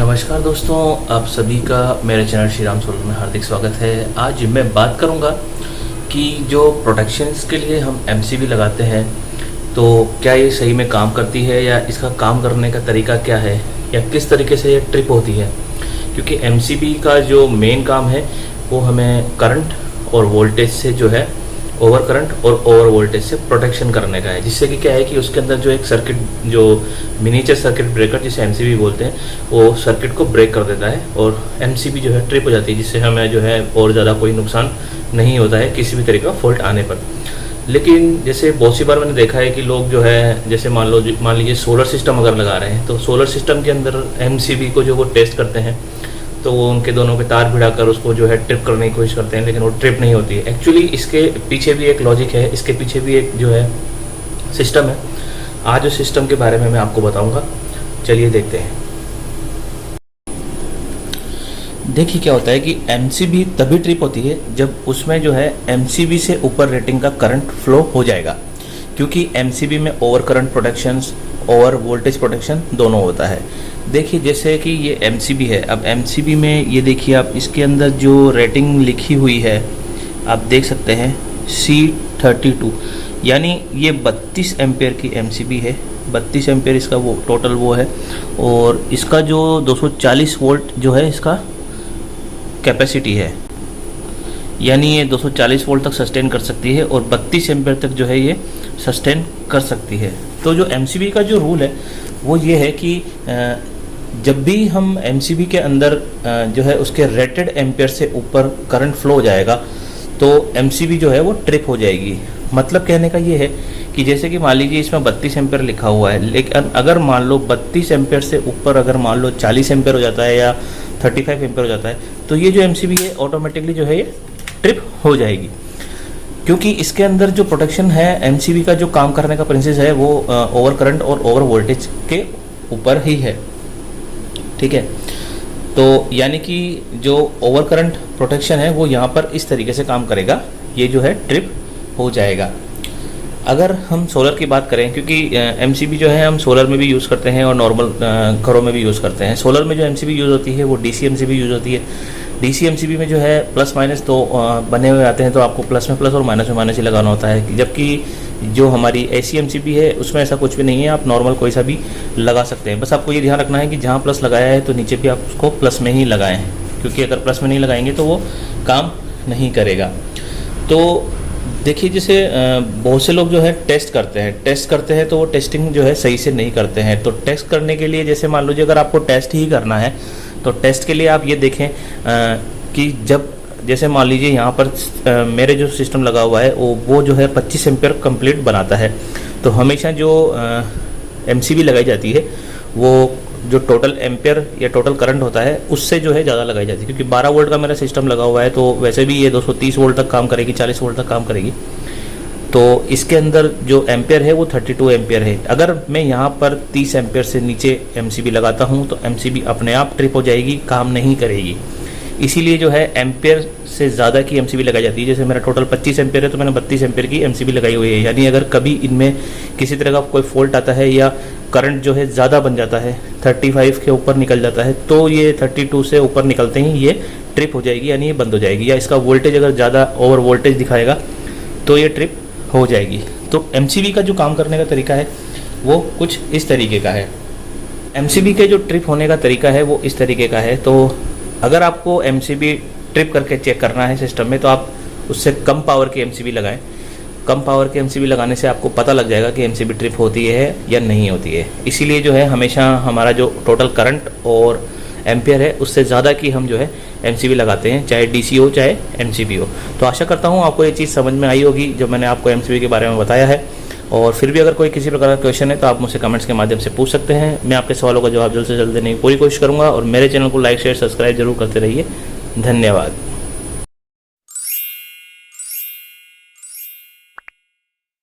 नमस्कार दोस्तों, आप सभी का मेरे चैनल श्री राम सोलर में हार्दिक स्वागत है। आज मैं बात करूंगा कि जो प्रोटेक्शंस के लिए हम एमसीबी लगाते हैं तो क्या ये सही में काम करती है या इसका काम करने का तरीका क्या है या किस तरीके से ये ट्रिप होती है। क्योंकि एमसीबी का जो मेन काम है वो हमें करंट और वोल्टेज से जो है ओवर करंट और ओवर वोल्टेज से प्रोटेक्शन करने का है, जिससे कि क्या है कि उसके अंदर जो एक सर्किट जो मिनीचर सर्किट ब्रेकर जिसे एमसीबी बोलते हैं वो सर्किट को ब्रेक कर देता है और एमसीबी जो है ट्रिप हो जाती है, जिससे हमें जो है और ज़्यादा कोई नुकसान नहीं होता है किसी भी तरीके का फॉल्ट आने पर। लेकिन जैसे बहुत सी बार मैंने देखा है कि लोग जो है जैसे मान लीजिए सोलर सिस्टम अगर लगा रहे हैं तो सोलर सिस्टम के अंदर एमसीबी को जो वो टेस्ट करते हैं तो वो उनके दोनों के तार भिड़ाकर उसको जो है ट्रिप करने की कोशिश करते हैं, लेकिन वो ट्रिप नहीं होती है। एक्चुअली इसके पीछे भी एक लॉजिक है, इसके पीछे भी एक जो है सिस्टम है। आज उस सिस्टम के बारे में मैं आपको बताऊंगा, चलिए देखते हैं। देखिए क्या होता है कि एमसीबी तभी ट्रिप होती है जब उसमें जो है एमसीबी से ऊपर रेटिंग का करंट फ्लो हो जाएगा, क्योंकि एमसीबी में ओवर करंट प्रोटेक्शन और वोल्टेज प्रोटेक्शन दोनों होता है। देखिए जैसे कि ये एमसीबी है, अब एमसीबी में ये देखिए आप इसके अंदर जो रेटिंग लिखी हुई है आप देख सकते हैं C32, यानी ये 32 एम्पेयर की एमसीबी है। 32 एम्पेयर इसका वो टोटल वो है और इसका जो 240 वोल्ट जो है इसका कैपेसिटी है, यानी ये 240 वोल्ट तक सस्टेन कर सकती है और 32 एम्पेयर तक जो है ये सस्टेन कर सकती है। तो जो एमसीबी का जो रूल है वो ये है कि जब भी हम एमसीबी के अंदर जो है उसके रेटेड एम्पेयर से ऊपर करंट फ्लो हो जाएगा तो एमसीबी जो है वो ट्रिप हो जाएगी। मतलब कहने का ये है कि जैसे कि मान लीजिए इसमें 32 एम्पेयर लिखा हुआ है, लेकिन अगर मान लो 32 एम्पेयर से ऊपर अगर मान लो 40 एम्पेयर हो जाता है या 35 एम्पेयर हो जाता है तो ये जो एमसीबी है ऑटोमेटिकली जो है ये ट्रिप हो जाएगी, क्योंकि इसके अंदर जो प्रोटेक्शन है एमसीबी का जो काम करने का प्रिंसिपल है वो ओवर करंट और ओवर वोल्टेज के ऊपर ही है। ठीक है, तो यानी कि जो ओवर करंट प्रोटेक्शन है वो यहाँ पर इस तरीके से काम करेगा, ये जो है ट्रिप हो जाएगा। अगर हम सोलर की बात करें, क्योंकि एमसीबी जो है हम सोलर में भी यूज़ करते हैं और नॉर्मल घरों में भी यूज़ करते हैं। सोलर में जो एमसीबी यूज़ होती है वो डीसी एमसीबी यूज़ होती है। डीसी एमसीबी में जो है प्लस माइनस तो बने हुए आते हैं, तो आपको प्लस में प्लस और माइनस में माइनस ही लगाना होता है। जबकि जो हमारी एसी एमसीबी है उसमें ऐसा कुछ भी नहीं है, आप नॉर्मल कोई सा भी लगा सकते हैं। बस आपको ये ध्यान रखना है कि जहाँ प्लस लगाया है तो नीचे भी आप उसको प्लस में ही लगाएं, क्योंकि अगर प्लस में नहीं लगाएंगे तो वो काम नहीं करेगा। तो देखिए जैसे बहुत से लोग जो है टेस्ट करते हैं तो वो टेस्टिंग जो है सही से नहीं करते हैं। तो टेस्ट करने के लिए जैसे मान लीजिए अगर आपको टेस्ट ही करना है तो टेस्ट के लिए आप ये देखें कि जब जैसे मान लीजिए यहाँ पर मेरे जो सिस्टम लगा हुआ है वो जो है 25 एम्पेयर कंप्लीट बनाता है। तो हमेशा जो एमसीबी लगाई जाती है वो जो टोटल एम्पेयर या टोटल करंट होता है उससे जो है ज़्यादा लगाई जाती है, क्योंकि 12 वोल्ट का मेरा सिस्टम लगा हुआ है तो वैसे भी ये 230 वोल्ट तक काम करेगी, 40 वोल्ट तक काम करेगी। तो इसके अंदर जो एम्पेयर है वो 32 एम्पेयर है। अगर मैं यहाँ पर 30 एम्पेयर से नीचे एमसीबी लगाता हूँ तो एमसीबी अपने आप ट्रिप हो जाएगी, काम नहीं करेगी। इसीलिए जो है एम्पेयर से ज़्यादा की एमसीबी लगाई जाती है। जैसे मेरा टोटल 25 एम्पेयर है तो मैंने 32 एम्पेयर की एमसीबी लगाई हुई है, यानी अगर कभी इनमें किसी तरह का कोई फॉल्ट आता है या करंट जो है ज़्यादा बन जाता है, 35 के ऊपर निकल जाता है, तो ये 32 से ऊपर निकलते ही ये ट्रिप हो जाएगी, यानी ये बंद हो जाएगी। या इसका वोल्टेज अगर ज़्यादा ओवर वोल्टेज दिखाएगा तो ये ट्रिप हो जाएगी। तो एमसीबी का जो काम करने का तरीका है वो कुछ इस तरीके का है। एमसीबी के जो ट्रिप होने का तरीका है वो इस तरीके का है। तो अगर आपको एमसीबी ट्रिप करके चेक करना है सिस्टम में तो आप उससे कम पावर की एमसीबी लगाएं। कम पावर की एमसीबी लगाने से आपको पता लग जाएगा कि एमसीबी ट्रिप होती है या नहीं होती है। इसीलिए जो है हमेशा हमारा जो टोटल करंट और एम्पेयर है उससे ज़्यादा की हम जो है एमसीबी लगाते हैं, चाहे डीसी हो चाहे एमसीबी हो। तो आशा करता हूँ आपको ये चीज़ समझ में आई होगी जो मैंने आपको एमसीबी के बारे में बताया है। और फिर भी अगर कोई किसी प्रकार का क्वेश्चन है तो आप मुझसे कमेंट्स के माध्यम से पूछ सकते हैं। मैं आपके सवालों का जवाब जल्द से जल्द देने की पूरी कोशिश करूँगा और मेरे चैनल को लाइक शेयर सब्सक्राइब जरूर करते रहिए। धन्यवाद।